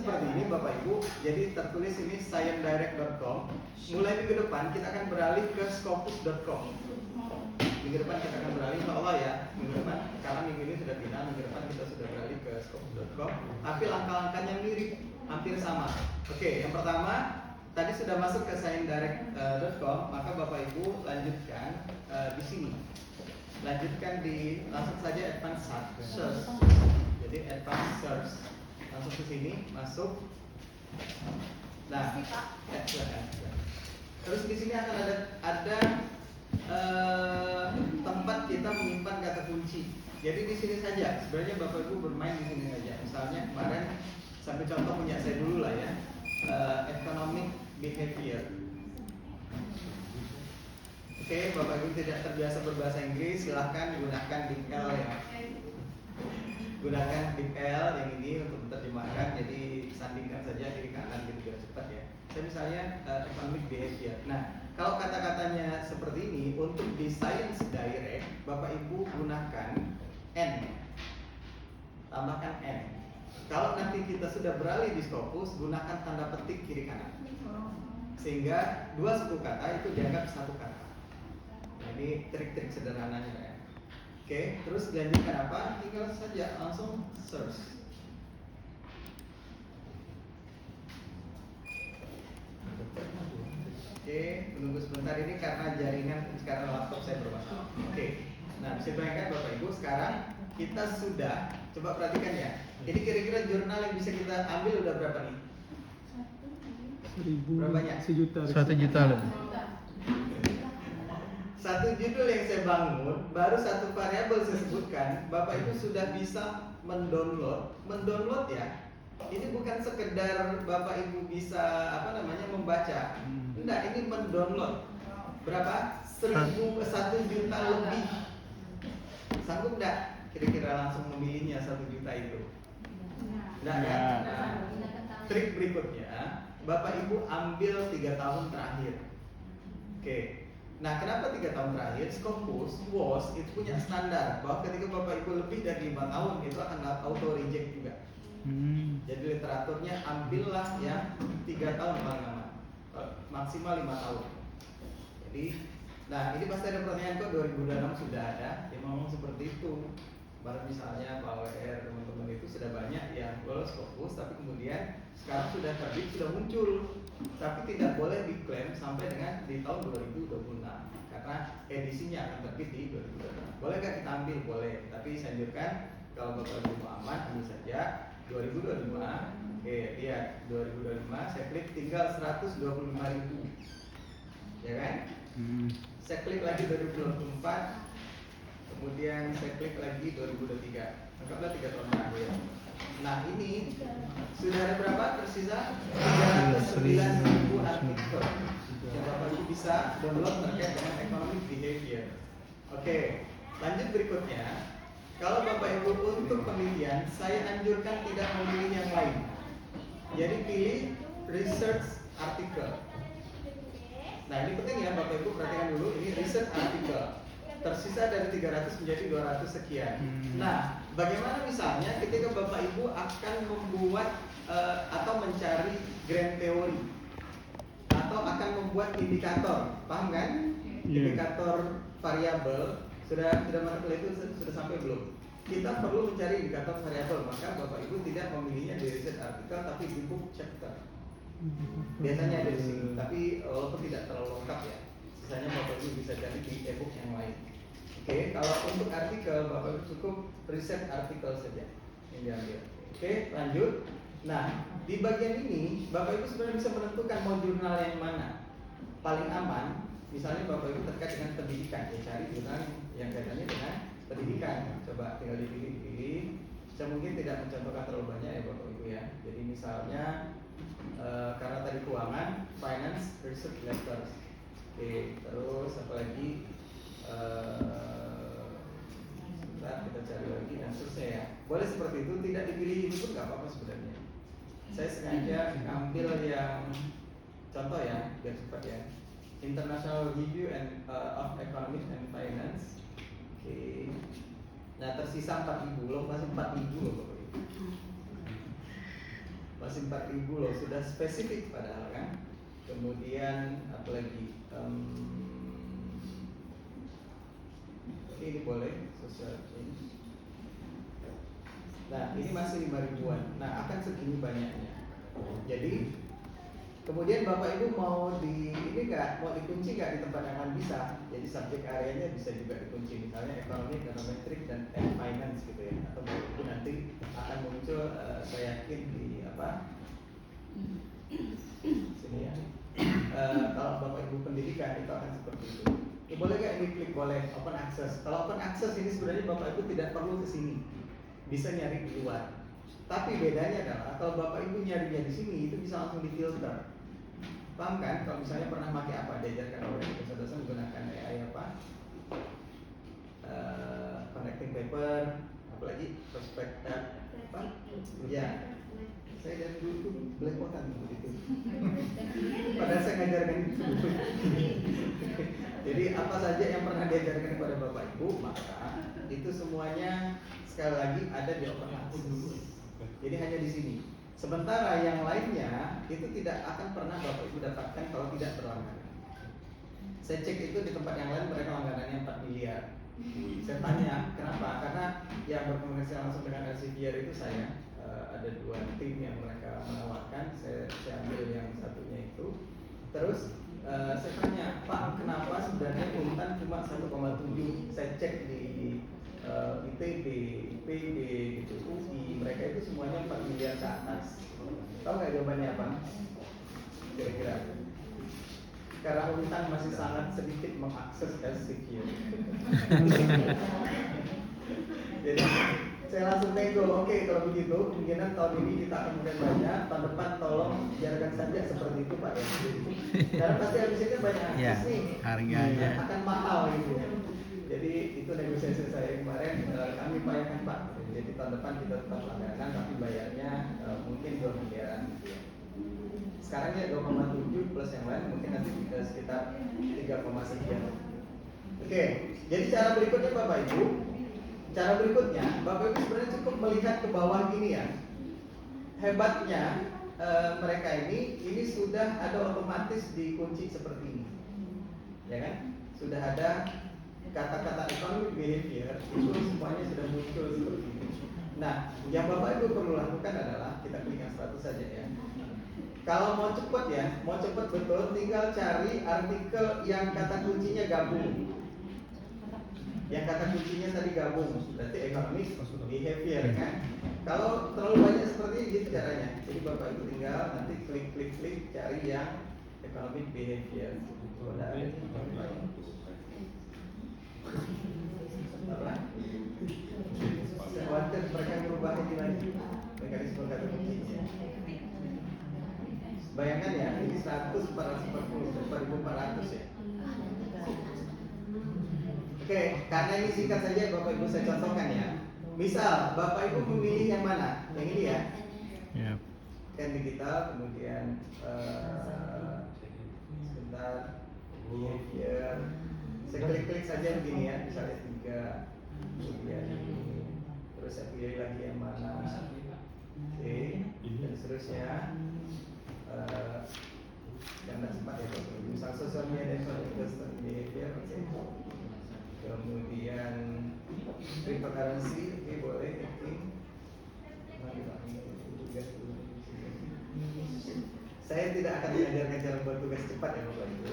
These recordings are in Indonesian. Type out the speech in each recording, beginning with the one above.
seperti ini Bapak Ibu. Jadi tertulis ini sciencedirect.com. Mulai minggu depan kita akan beralih ke scopus.com. Minggu depan kita akan beralih, insya Allah ya, minggu depan, karena minggu ini sudah final, minggu depan kita sudah beralih ke scopus.com. Tapi langkah-langkahnya mirip, hampir sama. Oke, yang pertama tadi sudah masuk ke sciencedirect.com, maka Bapak Ibu lanjutkan di sini. Lanjutkan di langsung saja advanced search. Jadi advanced search. Langsung ke sini, masuk. Nah, terus di sini akan ada tempat kita menyimpan kata kunci. Jadi di sini saja. Sebenarnya Bapak Ibu bermain di sini saja. Misalnya kemarin sampai contoh punya saya dulu lah ya. Economic behavior. Oke, Bapak Ibu tidak terbiasa berbahasa Inggris, silahkan gunakan DeepL ya. Gunakan DeepL yang ini untuk menerjemahkan. Jadi sandingkan saja kiri kanan gitu biar cepat ya. Saya misalnya economic behavior. Nah, kalau kata-katanya seperti ini untuk di Science Direct, Bapak Ibu gunakan N. Tambahkan N. Kalau nanti kita sudah beralih di Scopus, gunakan tanda petik kiri kanan. Sehingga dua suku kata itu dianggap satu kata. Nah, ini trik-trik sederhananya ya. Oke, terus dilanjutkan apa? Tinggal saja langsung search. Oke, tunggu sebentar ini karena jaringan sekarang laptop saya bermasalah. Oke, nah bisa bayangkan Bapak Ibu sekarang kita sudah coba perhatikan ya. Ini kira-kira jurnal yang bisa kita ambil udah berapa nih? 1000. Berapa banyak? 1 juta. 1 juta lebih. Satu judul yang saya bangun, baru satu variabel saya sebutkan, Bapak Ibu sudah bisa mendownload ya. Ini bukan sekedar Bapak Ibu bisa membaca. Enggak, ini mendownload. Berapa? 1 juta lebih. Sanggup enggak? Kira-kira langsung memilihnya 1 juta itu. Enggak kan? Nah, trik berikutnya, Bapak Ibu ambil 3 tahun terakhir. Oke. Nah, kenapa 3 tahun terakhir? Scopus, WOS itu punya standar bahwa ketika Bapak Ibu lebih dari 5 tahun itu akan auto reject juga. Jadi literaturnya ambillah yang 3 tahun paling lama, maksimal 5 tahun. Jadi, nah ini pasti ada pertanyaan kok 2006 sudah ada, yang ngomong seperti itu. Baru misalnya Pak WR teman-teman itu sudah banyak yang lolos Scopus, tapi kemudian sekarang sudah terbit, sudah muncul, tapi tidak boleh diklaim sampai dengan di tahun 2026 karena edisinya akan terbit di 2026. Boleh nggak kita ambil? Boleh, tapi saya anjurkan kalau Bapak Ibu mau aman ambil saja 2025. Oke, lihat 2025 saya klik tinggal 125.000, ya kan? Saya klik lagi 2024. Kemudian saya klik lagi 2023. Anggaplah 3 tahun terakhir. Nah ini sudah ada berapa tersisa? 309.000 artikel yang Bapak Ibu bisa download terkait dengan economic behavior. Oke, lanjut berikutnya. Kalau Bapak Ibu untuk penelitian, saya anjurkan tidak memilih yang lain. Jadi pilih research article. Nah ini penting ya Bapak Ibu perhatikan dulu. Ini research article. Tersisa dari 300 menjadi 200 sekian. Nah, bagaimana misalnya ketika Bapak Ibu akan membuat atau mencari grand theory atau akan membuat indikator, paham kan? Indikator variabel sudah mana itu sudah sampai belum? Kita perlu mencari indikator variabel, maka Bapak Ibu tidak memilihnya di research article tapi di book chapter. Biasanya ada di sini, tapi walaupun tidak terlalu lengkap ya. Sisanya Bapak Ibu bisa cari di e-book yang lain. Oke, kalau untuk artikel Bapak Ibu cukup riset artikel saja yang diambil. Oke, lanjut. Nah, di bagian ini Bapak Ibu sebenarnya bisa menentukan mau jurnal yang mana paling aman. Misalnya Bapak Ibu terkait dengan pendidikan, ya cari jurnal yang kaitannya dengan pendidikan. Coba tinggal dipilih. Saya mungkin tidak mencontohkan terlalu banyak ya Bapak Ibu ya. Jadi misalnya karena tadi keuangan, finance, research letters. Oke, terus apa lagi? Sebentar kita cari lagi dan seterusnya ya. Boleh seperti itu, tidak dipilih ini pun nggak apa-apa sebenarnya. Saya sengaja ambil yang contoh ya, biar cepat ya. International Review of Economics and Finance. Oke. Nah tersisa 4.000, belum masih 4.000 loh Bapak Ibu. masih 4.000 loh, sudah spesifik padahal kan. Kemudian apalagi ini boleh social change. Nah ini masih 5.000-an. Nah akan segini banyaknya. Jadi kemudian Bapak Ibu mau di ini nggak, mau dikunci nggak di tempat yang lain bisa. Jadi subjek areanya bisa juga dikunci, misalnya ekonomi, ekonometrik dan finance gitu ya. Atau mungkin nanti akan muncul, saya yakin di apa? Sini ya. Kalau Bapak Ibu pendidikan itu akan seperti itu. Ya, boleh nggak diklik? Boleh. Open access. Kalau open access ini sebenarnya Bapak Ibu tidak perlu ke sini, bisa nyari di luar. Tapi bedanya adalah kalau Bapak Ibu nyarinya di sini itu bisa langsung difilter. Paham kan? Kalau misalnya pernah pakai apa diajarkan oleh dosen-dosen menggunakan AI apa? Connecting paper, apalagi perspektif apa? Ya, saya dari dulu belepotan begitu. Padahal saya ngajarkan itu. Jadi apa saja yang pernah diajarkan kepada Bapak Ibu, maka itu semuanya sekali lagi ada di open access. Jadi hanya di sini. Sementara yang lainnya itu tidak akan pernah Bapak Ibu dapatkan kalau tidak berlangganan. Saya cek itu di tempat yang lain mereka langganannya 4 miliar. Saya tanya kenapa? Karena yang berkomunikasi langsung dengan Elsevier itu saya. Ada 2 tim yang mereka menawarkan. Saya ambil yang satunya itu. Terus saya tanya, Pak, kenapa sebenarnya Untan cuma 1,7? Saya cek di ITB, IPB, gitu, UI, mereka itu semuanya 4 miliar ke atas. Tahu nggak jawabannya apa? Kira-kira? Karena Untan masih sangat sedikit mengakses Elsevier. Jadi saya langsung nego, oke, kalau begitu kemungkinan tahun ini kita akan mulai banyak, tahun depan tolong biarkan saja seperti itu Pak ya. Karena pasti habis itu banyak akses nih, harganya akan mahal gitu ya. Jadi itu negosiasi saya kemarin, kami bayarkan Pak. Jadi tahun depan kita tetap langganan, tapi bayarnya mungkin 2 miliaran. Sekarang ya 2,7 plus yang lain mungkin nanti sekitar 3, sekian. Oke, jadi cara berikutnya Bapak Ibu. Cara berikutnya, Bapak Ibu sebenarnya cukup melihat ke bawah gini ya. Hebatnya mereka ini sudah ada otomatis dikunci seperti ini, ya kan? Sudah ada kata-kata economic behavior itu semuanya sudah muncul seperti ini. Nah, yang Bapak Ibu perlu lakukan adalah kita klik yang 100 saja ya. Kalau mau cepat ya, mau cepat betul, tinggal cari artikel yang kata kuncinya gabung. Yang kata kuncinya tadi gabung, berarti economic behavior kan. Kalau terlalu banyak seperti ini gitu caranya. Jadi Bapak Ibu tinggal nanti klik cari yang economic behavior. Apa? Saya khawatir mereka merubah ini lagi mekanisme kata kuncinya. Bayangkan ya, ini 100, 440, 4.400 ya. Oke, karena ini singkat saja Bapak Ibu saya contohkan ya. Misal Bapak Ibu memilih yang mana? Yang ini ya. Kan digital, kemudian sebentar behavior. Saya klik saja begini ya, misalnya 3, kemudian ini, terus saya pilih lagi yang mana, oke, dan seterusnya. Yang sempat ya Bapak Ibu. Misal social media dan customer behavior, oke. Kemudian cryptocurrency, oke, boleh, oke. Saya tidak akan mengajarkan cara buat tugas cepat ya Bapak Ibu.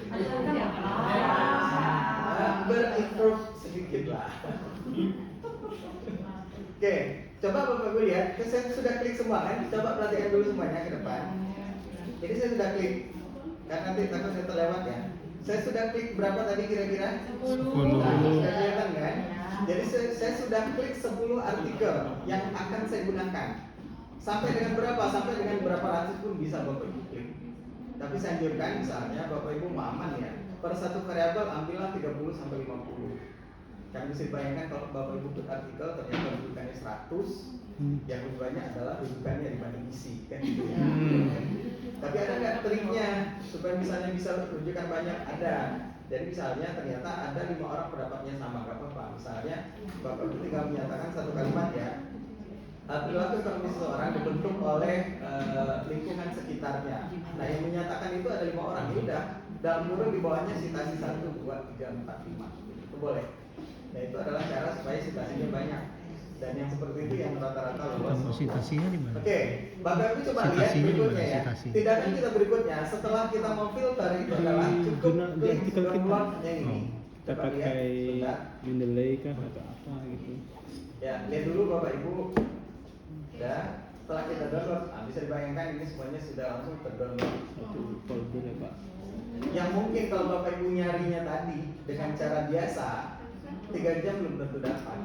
Berimprove sedikit lah. Oke, coba Bapak Ibu lihat. Saya sudah klik semua kan? Coba perhatikan dulu semuanya ke depan. Jadi saya sudah klik. Karena nanti takut saya terlewat ya. Saya sudah klik berapa tadi kira-kira? 10. Nah, sudah kelihatan kan? Jadi saya sudah klik 10 artikel yang akan saya gunakan. Sampai dengan berapa? Sampai dengan berapa ratus pun bisa Bapak Ibu klik. Tapi saya anjurkan misalnya Bapak Ibu mau aman ya. Per satu variabel ambillah 30 sampai 50. Kan bisa bayangkan kalau Bapak Ibu klik artikel ternyata rujukannya 100, yang lebih banyak adalah rujukannya dibanding isi kan gitu ya. Tapi ada nggak triknya supaya misalnya bisa rujukan banyak? Ada. Jadi misalnya ternyata ada 5 orang pendapatnya sama, nggak apa-apa. Misalnya Bapak Ibu tinggal menyatakan satu kalimat ya. perilaku ekonomi seseorang dibentuk oleh lingkungan sekitarnya. Nah, yang menyatakan itu ada 5 orang. Ya udah, dalam kurung di bawahnya citasi 1, 2, 3, 4, 5. Itu boleh. Nah, itu adalah cara supaya citasinya banyak. Dan yang seperti itu yang rata-rata lolos. Citasinya di mana? Oke, Bapak Ibu coba lihat Citasinya di berikutnya mana? ya. Citasi. Tindakan kita berikutnya setelah kita memfilter itu adalah cukup di klik artikel kita. download yang ini. Kita Coba lihat, pakai sebentar. Mendeley kah atau apa gitu. Ya, lihat dulu Bapak Ibu. Ya, setelah kita download, bisa dibayangkan ini semuanya sudah langsung terdownload. Satu folder ya Pak. Yang mungkin kalau Bapak Ibu nyarinya tadi dengan cara biasa, 3 jam belum tentu dapat,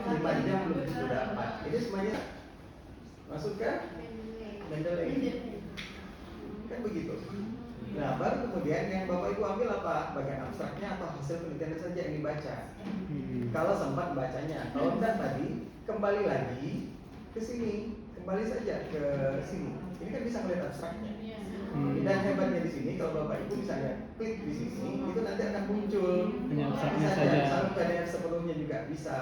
5 jam belum tentu dapat. Ini semuanya masuk ke Mendeley. Kan begitu. Nah, baru kemudian yang Bapak Ibu ambil apa? Bagian abstraknya atau hasil penelitian saja yang dibaca. Kalau sempat bacanya, kalau enggak tadi kembali lagi ke sini, kembali saja ke sini. Ini kan bisa melihat abstraknya. Dan hebatnya di sini kalau Bapak Ibu misalnya klik di sini, itu nanti akan muncul Hanya abstraknya bisa saja. sampai PDF sepenuhnya juga bisa.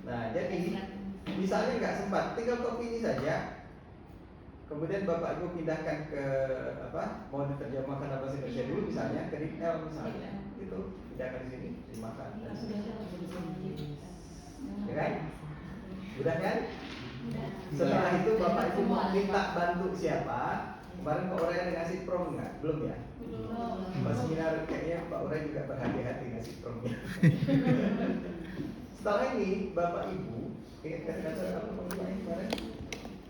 Nah, jadi misalnya nggak sempat, tinggal copy ini saja. Kemudian Bapak Ibu pindahkan ke apa? Mau diterjemahkan dalam bahasa Indonesia dulu misalnya ke DeepL misalnya. Itu pindahkan di sini, dimakan. Ya kan? Mudah kan? Setelah itu Bapak Ibu mau minta bantu siapa? Kemarin Pak Ure ada ngasih prom nggak? Belum ya? Pas seminar kayaknya Pak Ure juga berhati-hati ngasih promnya. Setelah ini Bapak Ibu ingat kata-kata apa Bang Bimai kemarin?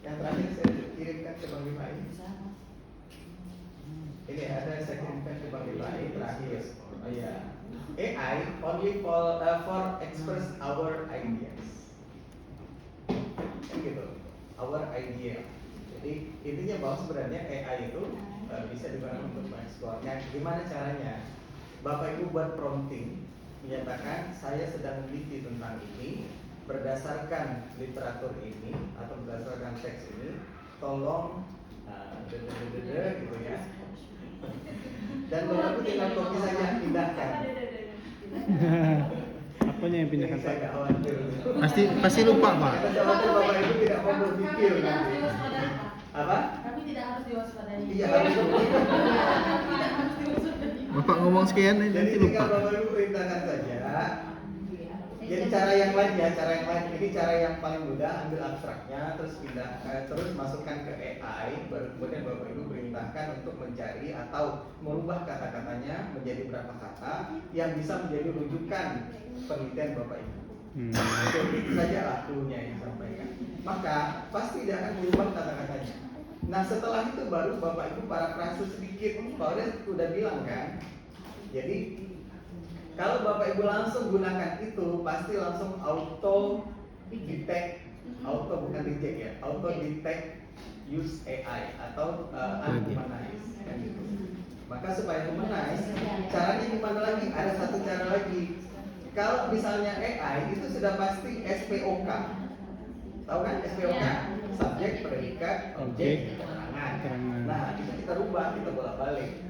Yang terakhir saya kirimkan ke Bang Bimai. Ini ada saya kirimkan ke Bang Bimai terakhir. Oh iya. AI only for express our ideas. Kan gitu. Our idea. Jadi intinya bahwa sebenarnya AI itu bisa digunakan untuk mengeksplor. Nah, gimana caranya? Bapak Ibu buat prompting, menyatakan saya sedang meneliti tentang ini berdasarkan literatur ini atau berdasarkan teks ini, tolong gitu ya. Dan Bapak Ibu tinggal copy saja, pindahkan. Apanya yang pindahkan Ini saya Pak? nggak khawatir. Pasti lupa Pak. Karena khawatir Bapak Ibu tidak mau berpikir nanti. Apa? Tapi tidak harus diwaspadai. Iya harus berpikir. Bapak ngomong sekian Jadi nanti tinggal lupa. Bapak Ibu perintahkan saja. Jadi cara yang lain ya, cara yang lain ini cara yang paling mudah, ambil abstraknya terus pindah, terus masukkan ke AI, baru kemudian Bapak Ibu perintahkan untuk mencari atau merubah kata-katanya menjadi berapa kata yang bisa menjadi rujukan penelitian Bapak Ibu. Itu saja lakunya yang disampaikan. Maka pasti dia akan merubah kata-katanya. Nah setelah itu baru Bapak Ibu parafrase sedikit. Pak Ores sudah bilang kan. Jadi kalau Bapak Ibu langsung gunakan itu pasti langsung auto detect, auto bukan detect ya, auto detect use AI atau unhumanize kan gitu. Maka supaya humanize, caranya gimana lagi? Ada satu cara lagi. Kalau misalnya AI itu sudah pasti SPOK. Tahu kan SPOK? Subjek, predikat, objek, keterangan. Nah, itu kita rubah, kita bolak-balik.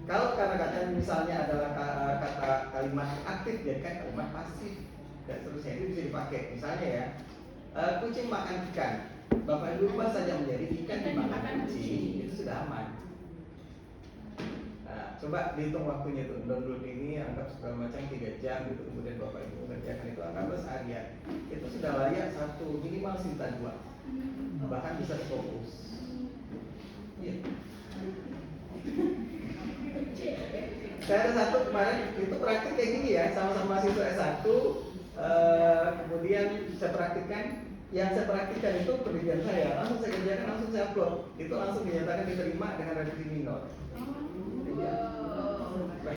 Kalau kata-kata misalnya adalah kata kalimat aktif, jadikan kalimat pasif dan seterusnya. Itu bisa dipakai. Misalnya ya, kucing makan ikan. Bapak Ibu rubah saja menjadi ikan dimakan kucing, itu sudah aman. Nah, coba dihitung waktunya tuh. Download ini anggap segala macam 3 jam gitu. Kemudian Bapak Ibu mengerjakan itu anggap seharian. Itu sudah layak satu minimal sinta 2. Bahkan bisa fokus. Iya. Saya ada satu kemarin itu praktik kayak gini ya, sama-sama mahasiswa S1, kemudian saya praktikkan. Yang saya praktikkan itu penelitian saya, langsung saya kerjakan, langsung saya upload. Itu langsung dinyatakan diterima dengan revisi minor.